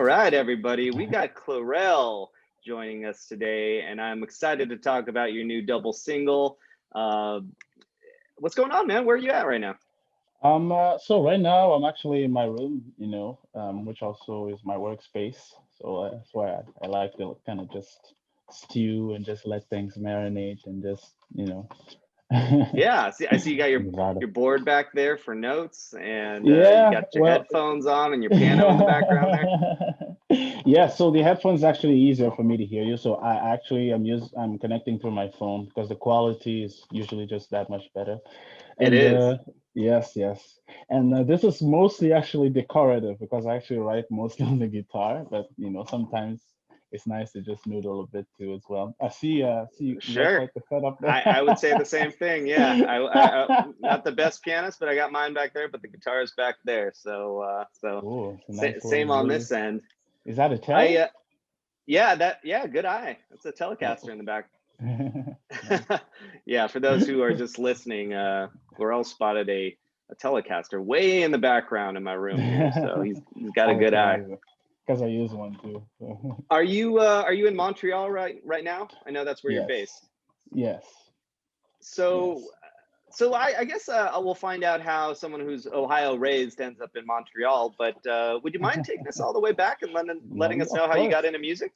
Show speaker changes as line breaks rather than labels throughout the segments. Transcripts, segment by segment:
All right, everybody. We got Clerel joining us today, and I'm excited to talk about your new double single. What's going on, man? Where are you at right now?
So right now I'm actually in my room, which also is my workspace. So that's why I like to kind of just stew and just let things marinate and just,
Yeah, I see you got your
Exotic.
your board back there for notes, and you
Yeah,
got your
well,
headphones on and your piano in the background there.
yeah, so the headphones actually easier for me to hear you. So I'm connecting through my phone because the quality is usually just that much better.
It
And
is.
yes, yes. And this is mostly actually decorative because I actually write mostly on the guitar, but sometimes it's nice to just noodle a bit too as well. I see you got
Sure.
quite the setup
I would say the
there.
same thing. Yeah, I not the best pianist, but I got mine back there, but the guitar is back there. So
Oh, it's a nice little
same on
blue.
this end.
Is that a
I
tele?
yeah, good eye. It's a Telecaster
Oh,
in the back.
nice.
Yeah, for those who are just listening, Laurel spotted a Telecaster way in the background in my room here, so he's got
I
a good eye.
recognize it because I use one too. So.
Are you in Montreal right now? I know that's where you're
Yes,
based.
yes,
So
yes.
I guess we'll find out how someone who's Ohio raised ends up in Montreal. But would you mind taking us all the way back and letting
No,
us
of
know how you got
course.
into music?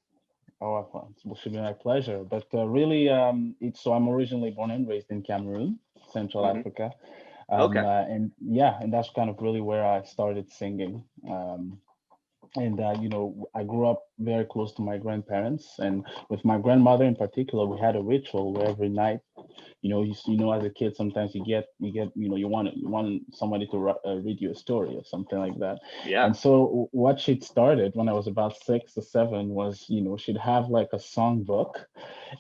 Oh, it should be my pleasure. But really, I'm originally born and raised in Cameroon, Central
Hmm.
Africa,
Okay.
and yeah, and that's kind of really where I started singing. And I grew up very close to my grandparents, and with my grandmother in particular, we had a ritual where every night, as a kid, sometimes you get, you want somebody to read you a story or something like that.
Yeah.
And so what she'd started when I was about 6 or 7 was, she'd have like a song book,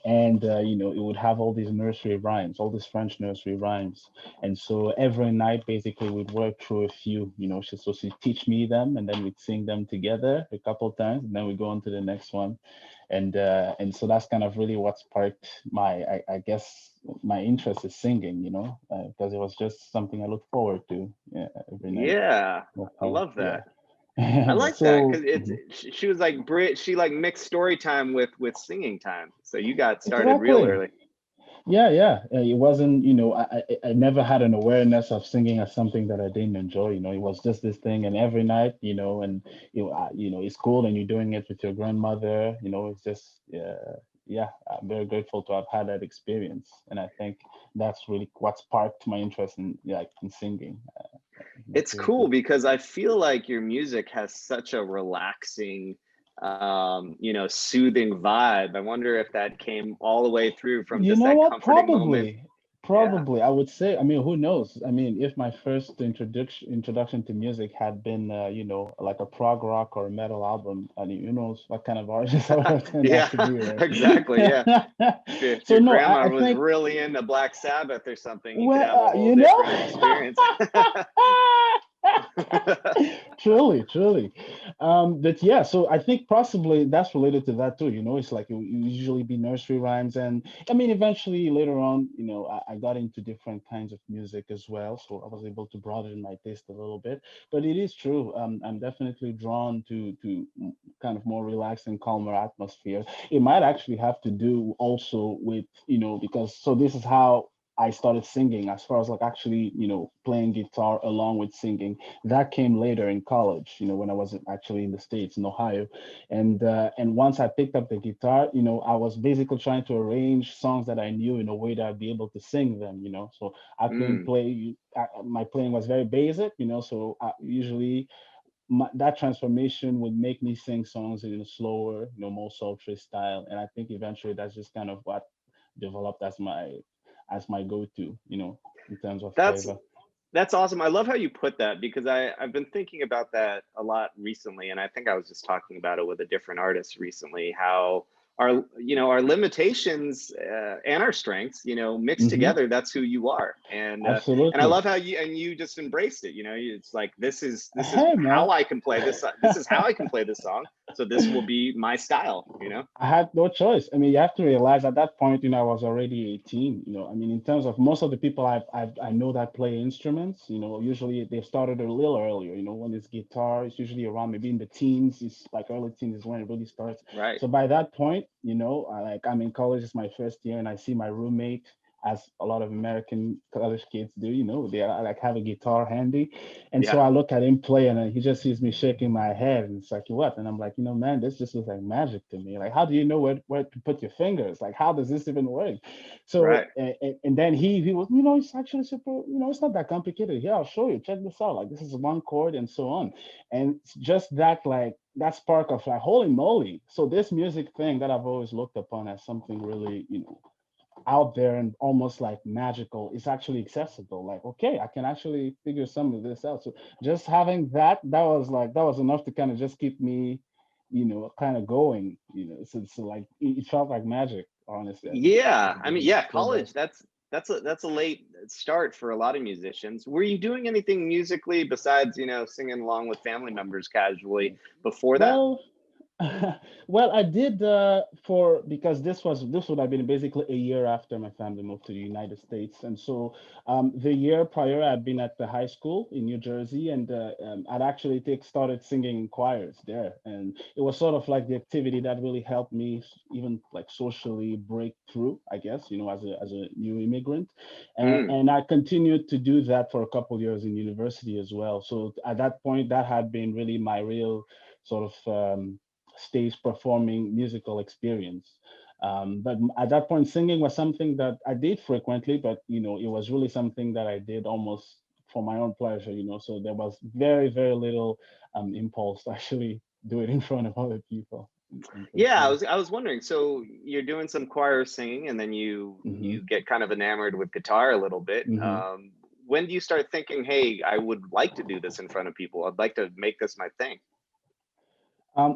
and it would have all these nursery rhymes, all these French nursery rhymes. And so every night, basically, we'd work through a few. She'd teach me them, and then we'd sing them together a couple of times, and then we go on to the next one. And so that's kind of really what sparked I guess my interest in singing, because it was just something I looked forward to, yeah, every night.
Yeah. I love
Yeah.
that. I like that
So
because she was like Brit. She like mixed story time with singing time. So you got started real
exactly.
early.
Yeah, yeah. It wasn't, I never had an awareness of singing as something that I didn't enjoy. It was just this thing, and every night, and it's cool, and you're doing it with your grandmother. It's just, yeah. I'm very grateful to have had that experience, and I think that's really what sparked my interest in like in singing.
It's
Absolutely.
cool because I feel like your music has such a relaxing, soothing vibe. I wonder if that came all the way through from
You
just
know
that
what?
comforting moment.
Probably,
Yeah.
probably. I would say. I mean, who knows? I mean, if my first introduction to music had been, like a prog rock or a metal album, I mean, who knows what kind of artist I would have turned out
Yeah,
to be, right?
exactly. Yeah. If
So
your
no,
grandma
I
was
think.
really into Black Sabbath or something, you could
Well,
have a whole different experience.
truly, truly. But yeah, so I think possibly that's related to that too. It's like you usually be nursery rhymes, and I mean, eventually later on, I got into different kinds of music as well, so I was able to broaden my taste a little bit. But it is true. I'm definitely drawn to kind of more relaxed and calmer atmosphere. It might actually have to do also with, because so this is how I started singing as far as like actually, playing guitar along with singing. That came later in college, when I wasn't actually in the States, in Ohio. And once I picked up the guitar, I was basically trying to arrange songs that I knew in a way that I'd be able to sing them, So I couldn't
Mm.
play, my playing was very basic, so usually that transformation would make me sing songs in a slower, more sultry style. And I think eventually that's just kind of what developed as my go-to, in terms of
That's
flavor.
That's awesome. I love how you put that because I've been thinking about that a lot recently, and I think I was just talking about it with a different artist recently. How our limitations and our strengths, mixed together. That's who you are. And I
Absolutely.
love how you just embraced it. It's like, this is
Hey, man.
how I can play this. This is how I can play this song. So this will be my style.
I had no choice. I mean, you have to realize at that point, I was already 18. I mean, in terms of most of the people I know that play instruments, usually they started a little earlier. When it's guitar, it's usually around maybe in the teens. It's like early teens is when it really starts.
Right.
So by that point, I'm in college. It's my first year, and I see my roommate, as a lot of American college kids do, they like have a guitar handy. And so
Yeah.
I look at him play, and he just sees me shaking my head, and it's like, what? And I'm like, man, this just looks like magic to me. Like, how do you know where to put your fingers? Like, how does this even work? So,
Right.
and then he was, it's actually super, it's not that complicated. Yeah, I'll show you. Check this out. Like, this is one chord and so on. And just that, like, that spark of like, holy moly. So this music thing that I've always looked upon as something really, out there and almost like magical, is actually accessible. Like, okay, I can actually figure some of this out. So just having that was enough to kind of just keep me, kind of going. So like it felt like magic, honestly.
Yeah. I mean, yeah,
Still
college,
does.
that's a late start for a lot of musicians. Were you doing anything musically besides, singing along with family members casually before that?
Well, well, I did because this would have been basically a year after my family moved to the United States, and so the year prior I'd been at the high school in New Jersey, and I'd actually started singing in choirs there, and it was sort of like the activity that really helped me even like socially break through, I guess, as a new immigrant,
Mm,
and I continued to do that for a couple years in university as well. So at that point, that had been really my real sort of stage performing musical experience. But at that point, singing was something that I did frequently, but it was really something that I did almost for my own pleasure. So there was very, very little impulse to actually do it in front of other people and
yeah,
perform.
I was wondering. So you're doing some choir singing, and then you
Hmm.
get kind of enamored with guitar a little bit.
Hmm.
When do you start thinking, "Hey, I would like to do this in front of people. I'd like to make this my thing."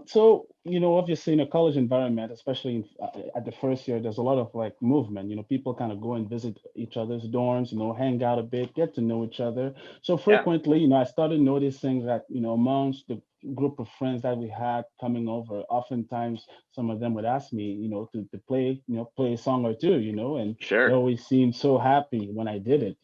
So, obviously in a college environment, especially at the first year, there's a lot of like movement. People kind of go and visit each other's dorms, hang out a bit, get to know each other. So
Yeah.
frequently, I started noticing that, amongst the group of friends that we had coming over, oftentimes some of them would ask me, to play, play a song or two, and they
Sure.
always seemed so happy when I did it.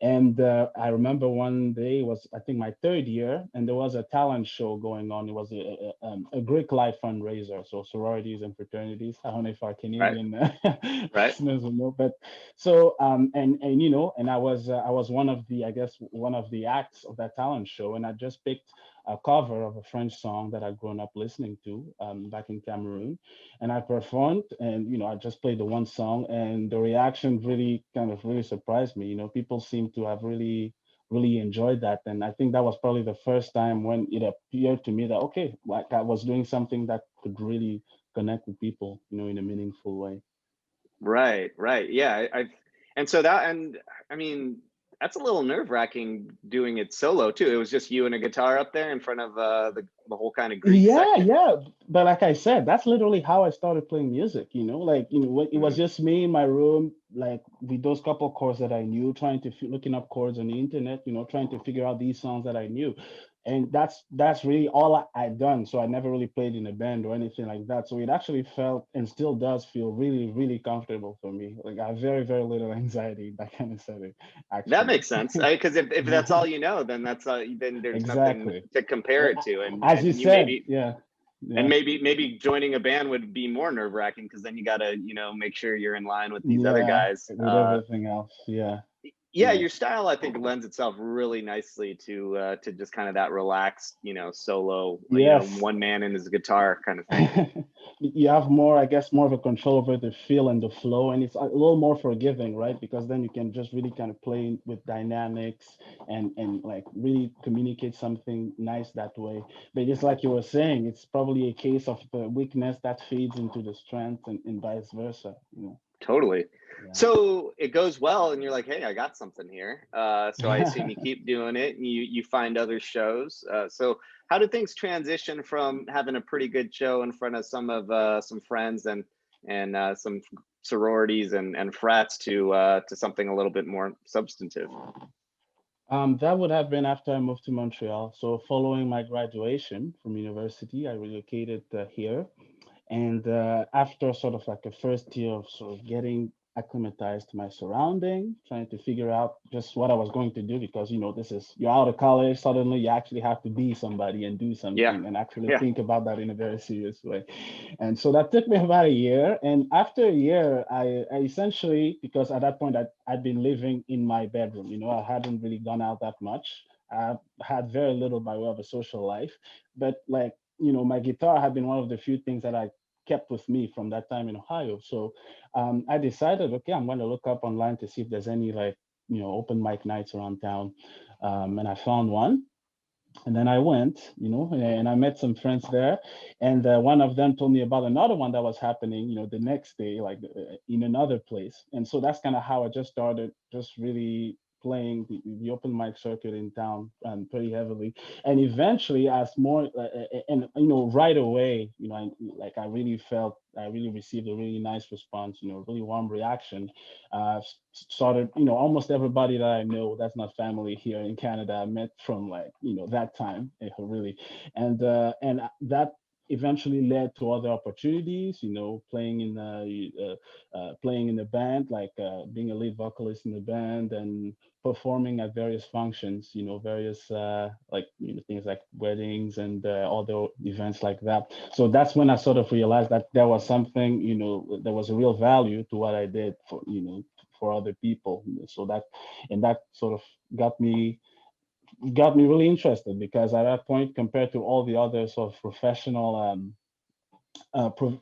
And I remember one day was, I think, my third year, and there was a talent show going on. It was a Greek life fundraiser, so sororities and fraternities. I don't know if our
Right.
Canadian
Right.
listeners will know, but so and I was one of the, I guess, one of the acts of that talent show, and I just picked a cover of a French song that I'd grown up listening to back in Cameroon, and I performed, and I just played the one song, and the reaction really kind of really surprised me. People seem to have really enjoyed that, and I think that was probably the first time when it appeared to me that, okay, like I was doing something that could really connect with people, in a meaningful way.
Right. Right. Yeah. And so that, and I mean, that's a little nerve wracking doing it solo too. It was just you and a guitar up there in front of the whole kind of Greek
Yeah,
section.
yeah. But like I said, that's literally how I started playing music, like, when it was
Mm,
just me in my room, like with those couple chords that I knew, trying to looking up chords on the internet, trying to figure out these songs that I knew. And that's really all I'd done. So I never really played in a band or anything like that. So it actually felt and still does feel really, really comfortable for me. Like I have very, very little anxiety in that kind of setting,
that
actually.
makes sense. Because if that's all you know, then then there's nothing
Exactly.
to compare it to,
As you
and you
said, yeah.
and
Yeah.
maybe joining a band would be more nerve wracking because then you got to make sure you're in line with these other
Yeah,
guys.
with everything else. Yeah,
Yeah,
yeah.
your style I think lends itself really nicely to just kind of that relaxed, solo,
Yes.
one man and his guitar kind of thing.
You have more, I guess, more of a control over the feel and the flow, and it's a little more forgiving, right? Because then you can just really kind of play with dynamics and like really communicate something nice that way. But it's like you were saying, it's probably a case of the weakness that feeds into the strength and vice versa.
Totally.
Yeah.
So it goes well and you're like, hey, I got something here. So I assume you keep doing it and you find other shows. So how do things transition from having a pretty good show in front of some friends and some sororities and frats to something a little bit more substantive?
That would have been after I moved to Montreal. So following my graduation from university, I relocated here. And after sort of like a first year of sort of getting acclimatized to my surrounding, trying to figure out just what I was going to do, because you know, this is, you're out of college, suddenly you actually have to be somebody and do something and actually think about that in a very serious way. And so that took me about a year. And after a year, I essentially, because at that point I'd been living in my bedroom, you know, I hadn't really gone out that much. I had very little by way of a social life, but like, you know, my guitar had been one of the few things that I kept with me from that time in Ohio. So I decided, okay, I'm going to look up online to see if there's any like, you know, open mic nights around town. And I found one. And then I went, you know, and I met some friends there. And one of them told me about another one that was happening, you know, the next day, like in another place. And so that's kind of how I just started, just really playing the open mic circuit in town pretty heavily. And eventually, as more, and, you know, right away, you know, I really felt, I really received a really nice response, you know, really warm reaction. Started, you know, almost everybody that I know that's not family here in Canada, I met from like, you know, that time, really. And that eventually led to other opportunities, you know, playing in a band, like being a lead vocalist in the band and performing at various functions, you know, various like, you know, things like weddings and other events like that. So that's when I sort of realized that there was something, you know, there was a real value to what I did for, you know, for other people. So that sort of got me really interested, because at that point, compared to all the other sort of professional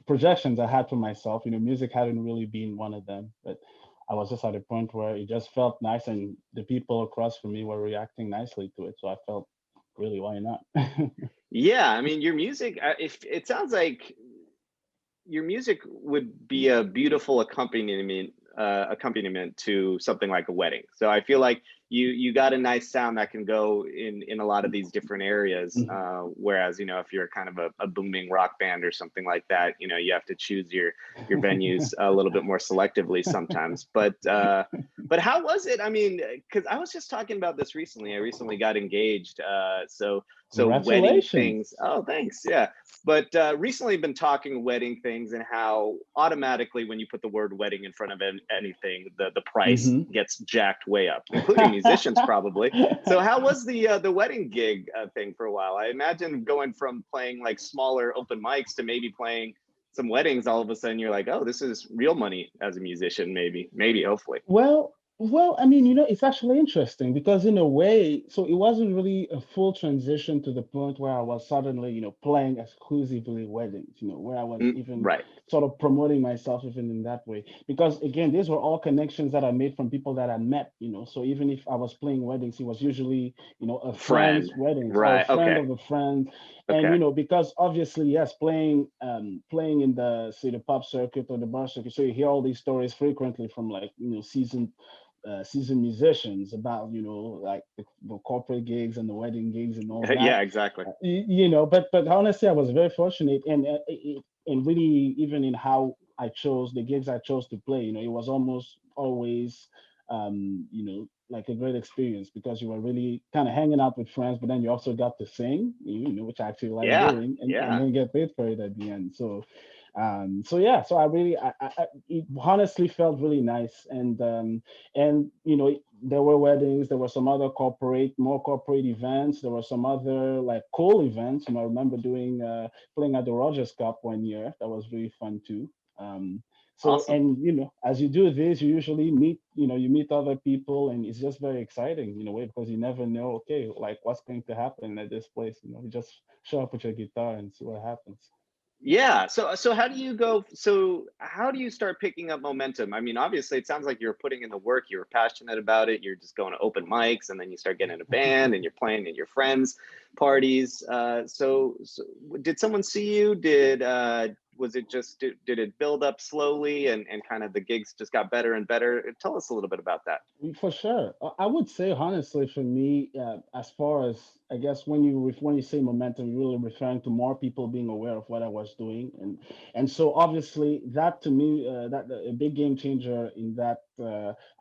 projections I had for myself, you know, music hadn't really been one of them. But I was just at a point where it just felt nice, and the people across from me were reacting nicely to it. So I felt, really, why not?
Yeah, I mean, your music, if it sounds like your music would be a beautiful accompaniment to something like a wedding. So I feel like you got a nice sound that can go in a lot of these different areas. Whereas, you know, if you're kind of a booming rock band or something like that, you know, you have to choose your venues a little bit more selectively sometimes. But how was it? I mean, because I was just talking about this recently. I recently got engaged. So wedding things. Oh, thanks. Yeah. But recently been talking wedding things and how automatically when you put the word wedding in front of anything, the price gets jacked way up, including musicians probably. So how was the wedding gig thing for a while? I imagine going from playing like smaller open mics to maybe playing some weddings, all of a sudden you're like, oh, this is real money as a musician, maybe, hopefully.
Well, I mean, you know, it's actually interesting because in a way, so it wasn't really a full transition to the point where I was suddenly, you know, playing exclusively weddings, you know, where I was even
right.
sort of promoting myself even in that way. Because again, these were all connections that I made from people that I met, you know. So even if I was playing weddings, it was usually, you know, a friend's weddings, or a friend of a friend. And you know, because obviously, yes, playing in the, say, the pop circuit or the bar circuit, so you hear all these stories frequently from, like, you know, seasoned musicians about, you know, like the corporate gigs and the wedding gigs and all that.
Yeah, exactly.
You know, but honestly, I was very fortunate, and really, even in how I chose the gigs I chose to play, you know, it was almost always, you know, like a great experience, because you were really kind of hanging out with friends, but then you also got to sing, you know, which I actually like doing, and then get paid for it at the end. So yeah, so I really, it honestly felt really nice. And you know, there were weddings, there were some other more corporate events, there were some other like cool events. You know, I remember playing at the Rogers Cup one year. That was really fun too. So awesome. And you know, as you do this, you usually meet, you know, you meet other people, and it's just very exciting in a way, because you never know, okay, like what's going to happen at this place. You know, you just show up with your guitar and see what happens.
Yeah. So how do you go? So how do you start picking up momentum? I mean, obviously, it sounds like you're putting in the work. You're passionate about it. You're just going to open mics, and then you start getting in a band, and you're playing at your friends' parties. So did someone see you? was it just, did it build up slowly and kind of the gigs just got better and better? Tell us a little bit about that.
For sure. I would say honestly, for me, as far as I guess when you say momentum, you're really referring to more people being aware of what I was doing, and so obviously that to me, that a big game changer in that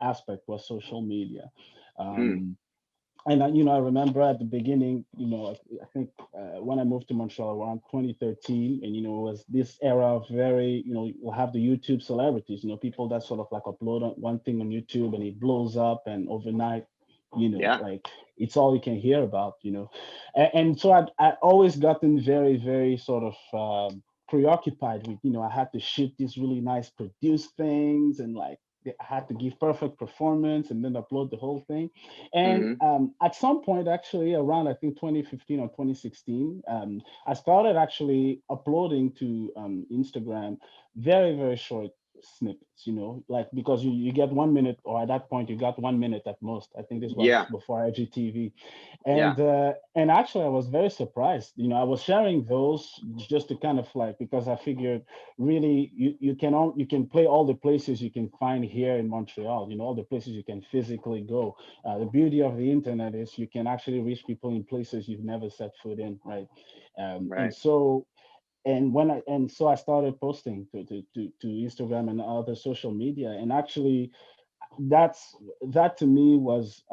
aspect was social media.
Mm,
Um, and I remember at the beginning, I think when I moved to Montreal around 2013, and it was this era of very, you'll have the YouTube celebrities, people that sort of like upload one thing on YouTube and it blows up, and overnight,
yeah.
like it's all you can hear about, and so I always gotten very, very sort of preoccupied with, I had to shoot these really nice produced things, and like I had to give perfect performance and then upload the whole thing. And
Hmm.
at some point, actually, around I think 2015 or 2016, I started actually uploading to Instagram very, very short snippets, like because you get 1 minute, or at that point, you got 1 minute at most. I think this was
Yeah.
before IGTV.
Yeah.
And actually, I was very surprised. I was sharing those just to kind of like, because I figured really you can play all the places you can find here in Montreal, all the places you can physically go. The beauty of the internet is you can actually reach people in places you've never set foot in, right? And
Right.
so I started posting to Instagram and other social media, and actually that's that to me was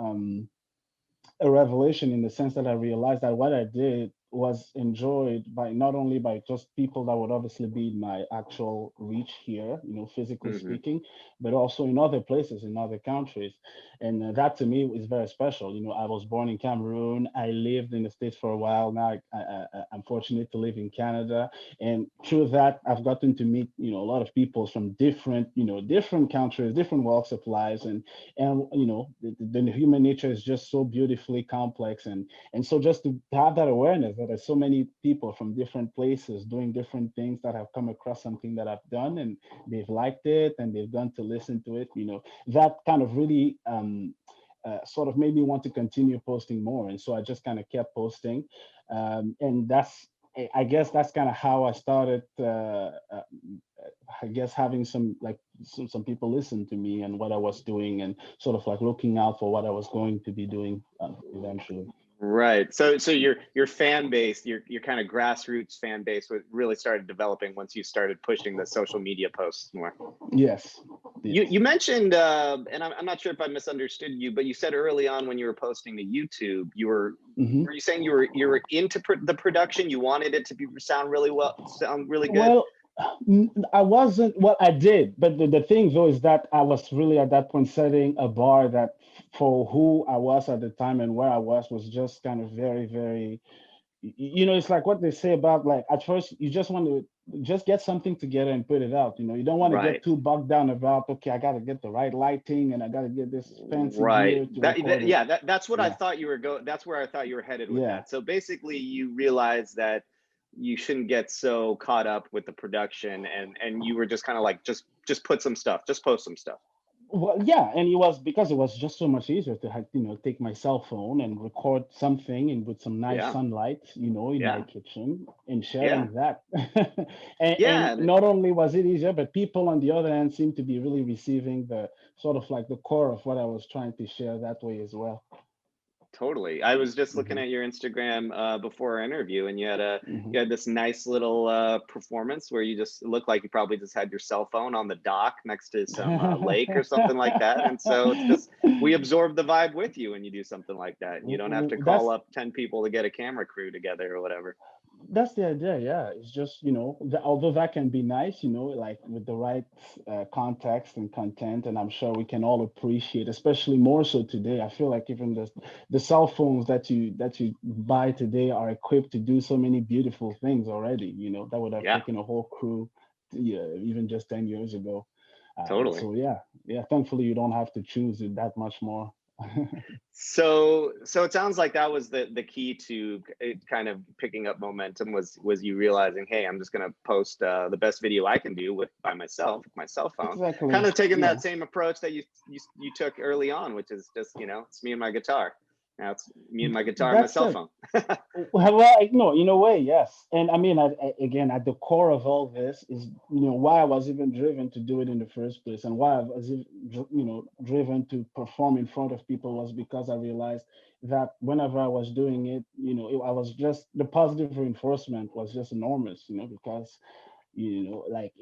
a revelation, in the sense that I realized that what I did was enjoyed by not only by just people that would obviously be in my actual reach here, physically
Hmm.
speaking, but also in other places, in other countries. And that to me is very special. I was born in Cameroon. I lived in the States for a while. Now I'm fortunate to live in Canada. And through that, I've gotten to meet, a lot of people from different countries, different walks of lives. And the human nature is just so beautifully complex, and so just to have that awareness that there's so many people from different places doing different things that have come across something that I've done, and they've liked it and they've gone to listen to it, that kind of really sort of made me want to continue posting more, and so I just kind of kept posting, and I guess that's kind of how I started. I guess having some people listen to me and what I was doing, and sort of like looking out for what I was going to be doing eventually.
Right. So your fan base, your kind of grassroots fan base, really started developing once you started pushing the social media posts more.
Yes.
You
Yes.
mentioned, and I'm not sure if I misunderstood you, but you said early on when you were posting to YouTube,
Hmm.
were you saying you were into the production? You wanted it to be sound really well, sound really good.
Well, I wasn't. Well, I did, but the thing though is that I was really at that point setting a bar that for who I was at the time and where I was just kind of very, very. It's like what they say about, like, at first you just want to just get something together and put it out. You don't want to get
Right.
too bogged down about, okay, I got to get the right lighting and I got to get this fancy
Right.
gear to record it.
Yeah, that's what I
Yeah,
thought you were going. That's where I thought you were headed with
yeah.
that. So basically, you realized that you shouldn't get so caught up with the production, and you were just kind of like, just put some stuff, just post some stuff.
Well, yeah, and it was because it was just so much easier to have, take my cell phone and record something and with some nice
Yeah.
sunlight, in my
Yeah.
kitchen, and
Yeah.
sharing that. And
Yeah.
not only was it easier, but people on the other end seemed to be really receiving the sort of like the core of what I was trying to share that way as well.
Totally. I was just looking
Hmm.
at your Instagram before our interview, and
Hmm.
you had this nice little performance where you just looked like you probably just had your cell phone on the dock next to some lake or something like that. And so it's just, we absorb the vibe with you when you do something like that, and you don't have to call
That's
up 10 people to get a camera crew together or whatever.
That's the idea, yeah. It's just, although that can be nice, like with the right context and content, and I'm sure we can all appreciate, especially more so today. I feel like even the cell phones that you buy today are equipped to do so many beautiful things already, that would have
Yeah,
taken a whole crew, yeah, even just 10 years ago.
totally.
So yeah, thankfully you don't have to choose it that much more.
So it sounds like that was the key to it kind of picking up momentum, was you realizing, hey, I'm just going to post the best video I can do by myself with my cell phone, kind
Exactly.
of taking
Yeah.
that same approach that you took early on, which is just, it's me and my guitar. Now it's me and my guitar and my
That's
cell
it.
phone.
Well, no, in a way, yes. And I mean, again, at the core of all this is, why I was even driven to do it in the first place, and why I was, driven to perform in front of people was because I realized that whenever I was doing it, I was just the positive reinforcement was just enormous, because like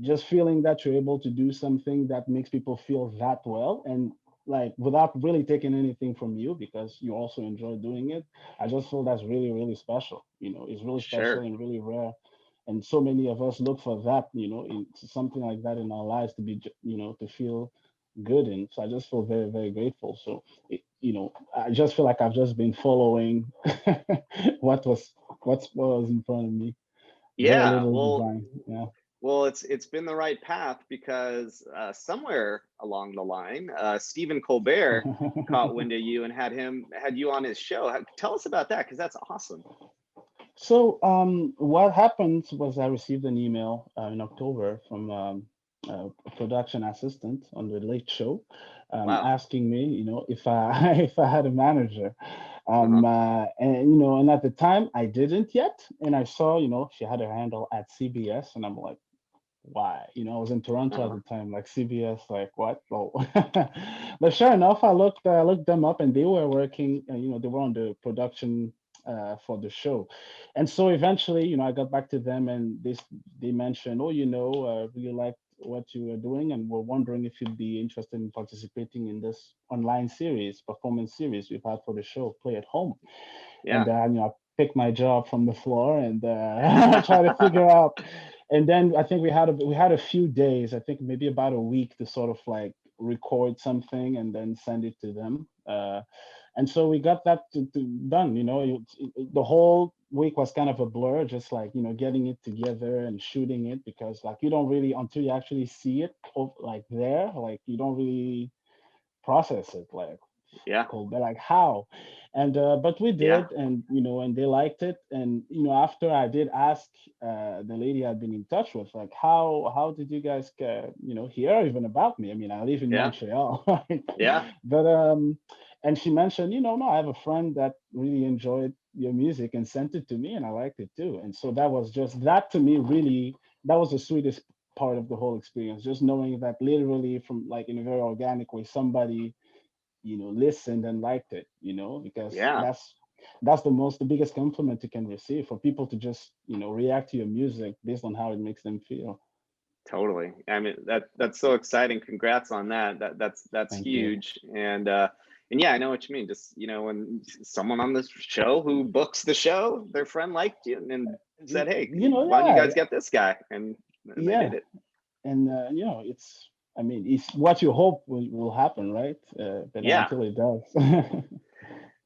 just feeling that you're able to do something that makes people feel that well, and like without really taking anything from you because you also enjoy doing it. I just feel that's really, really special. It's really special
Sure.
and really rare, and so many of us look for that, in something like that in our lives to be to feel good in. So I just feel very, very grateful. So I just feel like I've just been following what was in front of me. Very
Yeah.
little
Well,
design. Yeah.
it's been the right path because somewhere along the line, Stephen Colbert caught wind of you and had you on his show. Tell us about that because that's awesome.
So, what happened was I received an email in October from a production assistant on the Late Show,
Wow.
asking me, if I if I had a manager,
Uh-huh.
and at the time I didn't yet, and I saw, she had her handle at CBS, and I'm like, why? I was in Toronto at
Uh-huh.
the time, like CBS, like what? Oh, but sure enough, I looked them up, and they were working. They were on the production for the show, and so eventually, I got back to them, and they mentioned, oh, really liked what you were doing, and we're wondering if you'd be interested in participating in this online series, performance series we've had for the show, Play at Home, and
Yeah.
I picked my job from the floor and try to figure out. And then I think we had a few days, I think maybe about a week to sort of like record something and then send it to them. And so we got that done. The whole week was kind of a blur, just like getting it together and shooting it because like you don't really until you actually see it like there, like you don't really process it like
Yeah.
cool. They're like, how? And but we
Yeah.
did, and and they liked it. And after I did ask the lady I'd been in touch with, like, how did you guys hear even about me? I mean, I live in
Yeah.
Montreal, right?
Yeah.
But and she mentioned, no, I have a friend that really enjoyed your music and sent it to me, and I liked it too. And so that was just that to me really that was the sweetest part of the whole experience, just knowing that literally from like in a very organic way somebody listened and liked it, because
Yeah.
that's the biggest compliment you can receive, for people to just react to your music based on how it makes them feel.
Totally. I mean that's so exciting. Congrats on that. That's
Thank you.
huge. And yeah, I know what you mean. Just when someone on this show who books the show, their friend liked you and said, "Hey, why don't you
Yeah,
guys get this guy?" And they
yeah.
did it.
And it's, I mean, it's what you hope will happen, right? But
Yeah.
until it does.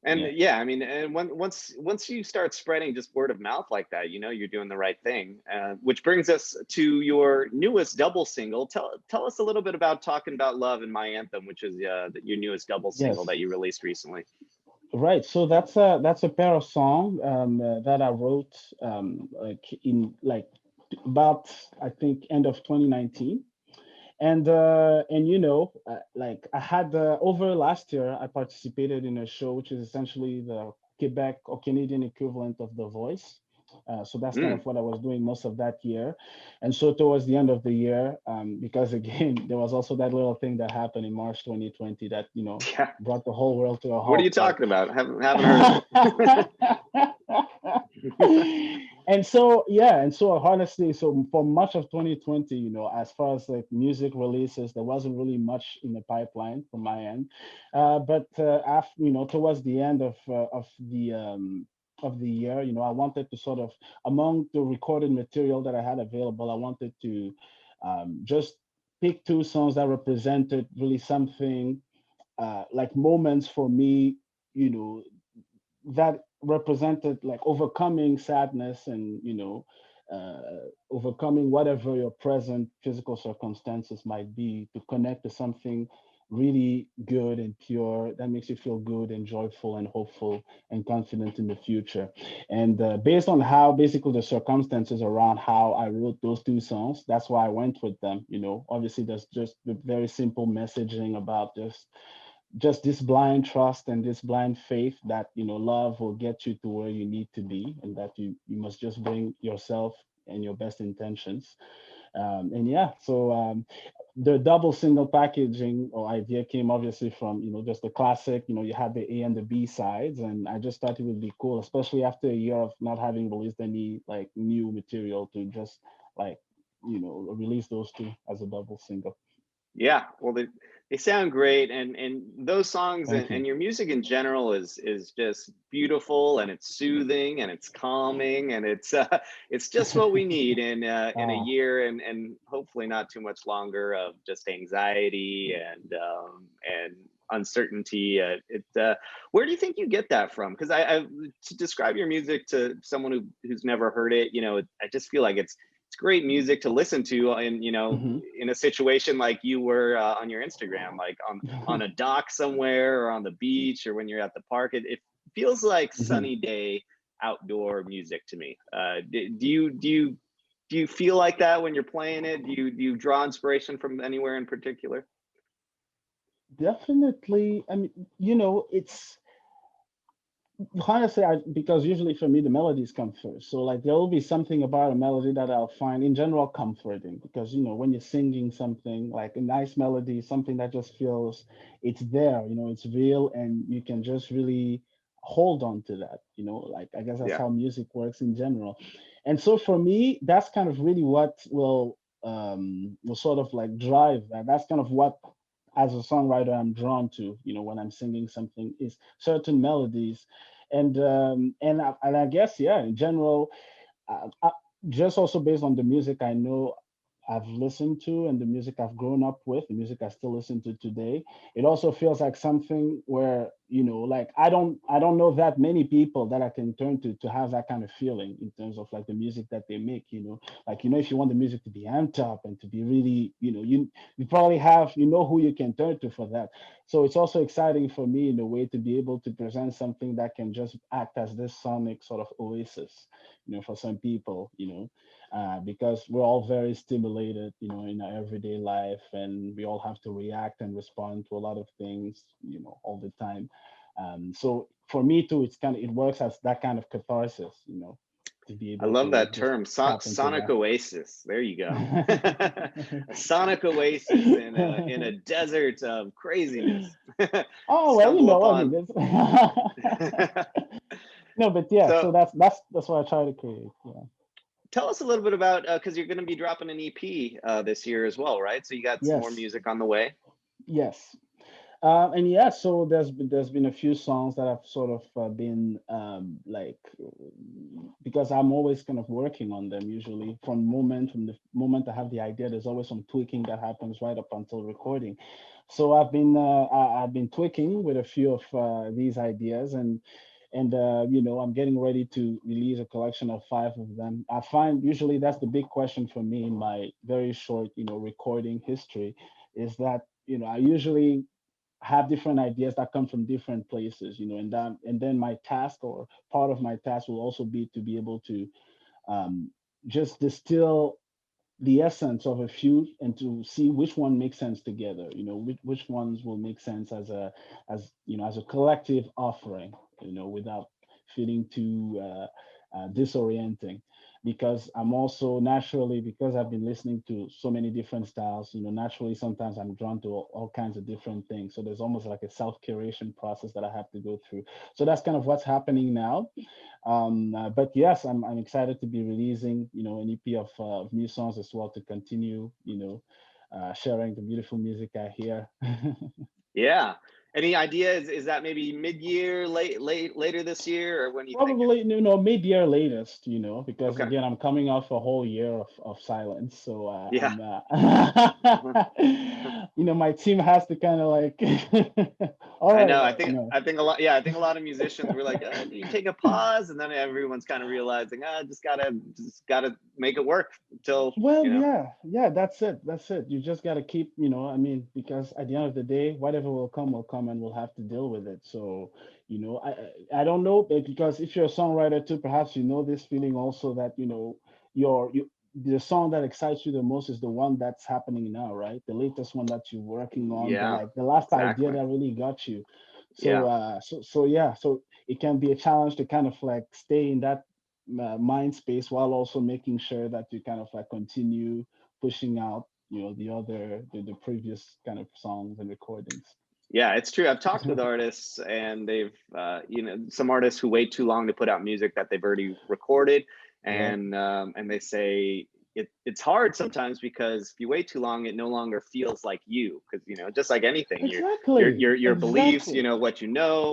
And
Yeah.
yeah, I mean, and once you start spreading just word of mouth like that, you're doing the right thing. Which brings us to your newest double single. Tell us a little bit about "Talking About Love" and "My Anthem," which is your newest double single
Yes.
that you released recently.
Right. So that's a pair of song that I wrote like in like about I think end of 2019. And like I had over last year I participated in a show which is essentially the Quebec or Canadian equivalent of The Voice. So that's kind of
Mm.
what I was doing most of that year. And so towards the end of the year, because again there was also that little thing that happened in March 2020 that
Yeah.
brought the whole world to a
What are you
halt, right?
talking about? Haven't heard of it.
And so yeah, and so honestly, so for much of 2020, as far as like music releases, there wasn't really much in the pipeline from my end. But after towards the end of the year, I wanted to sort of, among the recorded material that I had available, I wanted to just pick two songs that represented really something like moments for me, you know, that represented like overcoming sadness and overcoming whatever your present physical circumstances might be, to connect to something really good and pure that makes you feel good and joyful and hopeful and confident in the future. And based on how basically the circumstances around how I wrote those two songs, that's why I went with them. Obviously there's just the very simple messaging about just just this blind trust and this blind faith that, love will get you to where you need to be, and that you must just bring yourself and your best intentions. And yeah, so the double single packaging or idea came obviously from, just the classic, you had the A and the B sides, and I just thought it would be cool, especially after a year of not having released any like new material, to just like, release those two as a double single.
Yeah, well, they sound great, and those songs
Thank
and
you.
your music in general is just beautiful, and it's soothing, and it's calming, and it's just what we need in a
Ah,
year, and hopefully not too much longer of just anxiety and uncertainty. Where do you think you get that from? Because I to describe your music to someone who's never heard it, I just feel like it's great music to listen to, and
mhm.
in a situation like you were on your Instagram, like on a dock somewhere, or on the beach, or when you're at the park. It feels like
Mhm.
sunny day outdoor music to me. Do you feel like that when you're playing it? Do you draw inspiration from anywhere in particular?
Definitely. I mean, it's honestly, because usually for me the melodies come first. So like there will be something about a melody that I'll find in general comforting, because when you're singing something like a nice melody, something that just feels it's there, it's real, and you can just really hold on to that. Like I guess that's
Yeah,
how music works in general. And so for me, that's kind of really what will sort of like drive that. That's kind of what, as a songwriter, I'm drawn to, when I'm singing something, is certain melodies. And I guess, yeah, in general, just also based on the music I know I've listened to, and the music I've grown up with, the music I still listen to today, it also feels like something where, like I don't know that many people that I can turn to have that kind of feeling in terms of like the music that they make, like, if you want the music to be amped up and to be really, you probably have, who you can turn to for that. So it's also exciting for me in a way to be able to present something that can just act as this sonic sort of oasis, for some people, because we're all very stimulated, in our everyday life, and we all have to react and respond to a lot of things, all the time. So for me too, it works as that kind of catharsis, to be
I
able
love
to
that
just
term,
tap into
sonic oasis. There you go. A sonic oasis in a
that.
desert of craziness.
Oh well,
Stumble
I mean,
upon.
it's no, but yeah.
So
So that's what I try to create. Yeah.
tell us a little bit about, because you're going to be dropping an EP this year as well, right? So you got some more
Yes.
music on the way.
Yes. And yeah, so there's been a few songs that I've sort of been like, because I'm always kind of working on them usually from the moment I have the idea. There's always some tweaking that happens right up until recording. So I've been tweaking with a few of these ideas, and I'm getting ready to release a collection of 5 of them. I find usually that's the big question for me in my very short recording history, is that I usually have different ideas that come from different places, and then my task, or part of my task, will also be to be able to um, just distill the essence of a few, and to see which one makes sense together, which ones will make sense as a collective offering, without feeling too disorienting, because I'm also naturally, because I've been listening to so many different styles, naturally sometimes I'm drawn to all kinds of different things. So there's almost like a self curation process that I have to go through. So that's kind of what's happening now. But yes, I'm excited to be releasing, an EP of new songs as well, to continue, sharing the beautiful music I hear.
Yeah. Any idea? Is that maybe mid-year, later this year, or when are you thinking?
Probably, mid-year latest, because
Okay.
again, I'm coming off a whole year of silence. So
Yeah.
my team has to kind of like, all
I
right,
know. I think a lot. Yeah, I think a lot of musicians were like, "Do you take a pause?" And then everyone's kind of realizing, just gotta make it work until
well, yeah, that's it. You just got to keep, I mean, because at the end of the day, whatever will come, and we'll have to deal with it. So, I don't know, because if you're a songwriter too, perhaps this feeling also, that, you're you. the song that excites you the most is the one that's happening now, right? The latest one that you're working on,
Yeah,
the last idea
exactly.
that really got you. So
Yeah.
so yeah, so it can be a challenge to kind of like stay in that mind space while also making sure that you kind of like continue pushing out, the previous kind of songs and recordings.
Yeah, it's true. I've talked with artists, and they've, some artists who wait too long to put out music that they've already recorded,
Right.
and they say it's hard sometimes because if you wait too long, it no longer feels like you. Because just like anything,
Exactly.
your beliefs,
Exactly.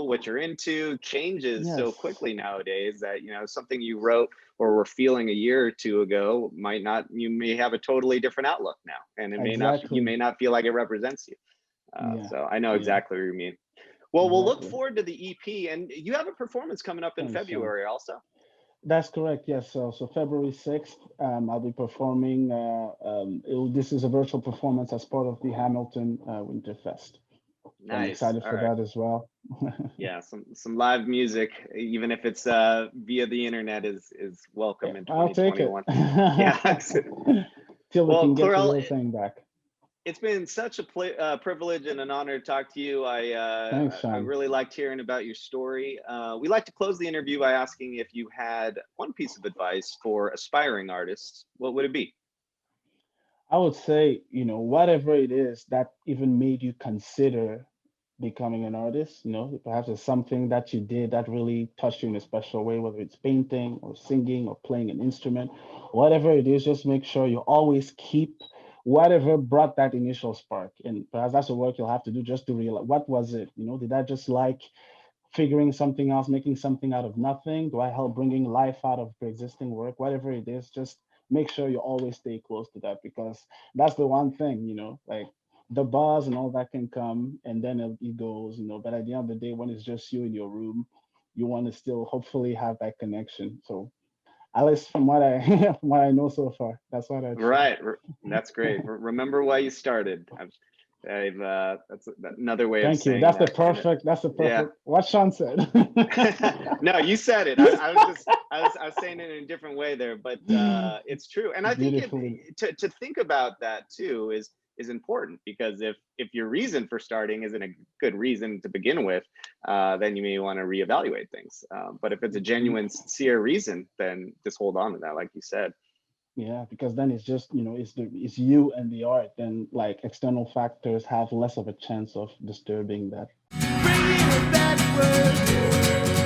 what you're into, changes so
Yes.
quickly nowadays that something you wrote or were feeling a year or two ago might not. You may have a totally different outlook now, and you
Exactly.
may not feel like it represents you.
Yeah.
So I know
Yeah.
exactly what you mean. Well, we'll look
Exactly.
forward to the EP, and you have a performance coming up in
Thanks, Sean.
February also.
That's correct. Yes. So February 6th, I'll be performing. This is a virtual performance as part of the Hamilton Winterfest. So I'm
Nice.
excited
All
for
right.
that as well.
Yeah, some live music, even if it's via the internet, is welcome in
I'll take it.
2021. Yeah.
Till we
Well,
can get the
Clerel,
real thing back.
it's been such a privilege and an honor to talk to you.
Thanks,
I
Sean.
really liked hearing about your story. We like to close the interview by asking if you had one piece of advice for aspiring artists, what would it be?
I would say, whatever it is that even made you consider becoming an artist, perhaps it's something that you did that really touched you in a special way, whether it's painting or singing or playing an instrument, whatever it is, just make sure you always keep whatever brought that initial spark. And perhaps that's the work you'll have to do just to realize what was it? Did I just like figuring something else, making something out of nothing? Do I help bringing life out of pre-existing work? Whatever it is, just make sure you always stay close to that because that's the one thing, like the buzz and all that can come and then it goes, but at the end of the day, when it's just you in your room, you want to still hopefully have that connection. So at least from what I from what I know so far, that's what I'd share.
Right. That's great. Remember why you started. That's another way of
Thank you.
saying that.
That's the
Yeah.
perfect what Sean said.
No, you said it. I was saying it in a different way there, but it's true. And I think
Beautifully.
to think about that too is important, because if your reason for starting isn't a good reason to begin with, then you may want to reevaluate things. But if it's a genuine, sincere reason, then just hold on to that, like you said.
Yeah, because then it's just, it's you and the art, then like external factors have less of a chance of disturbing that.
Bringing it backward.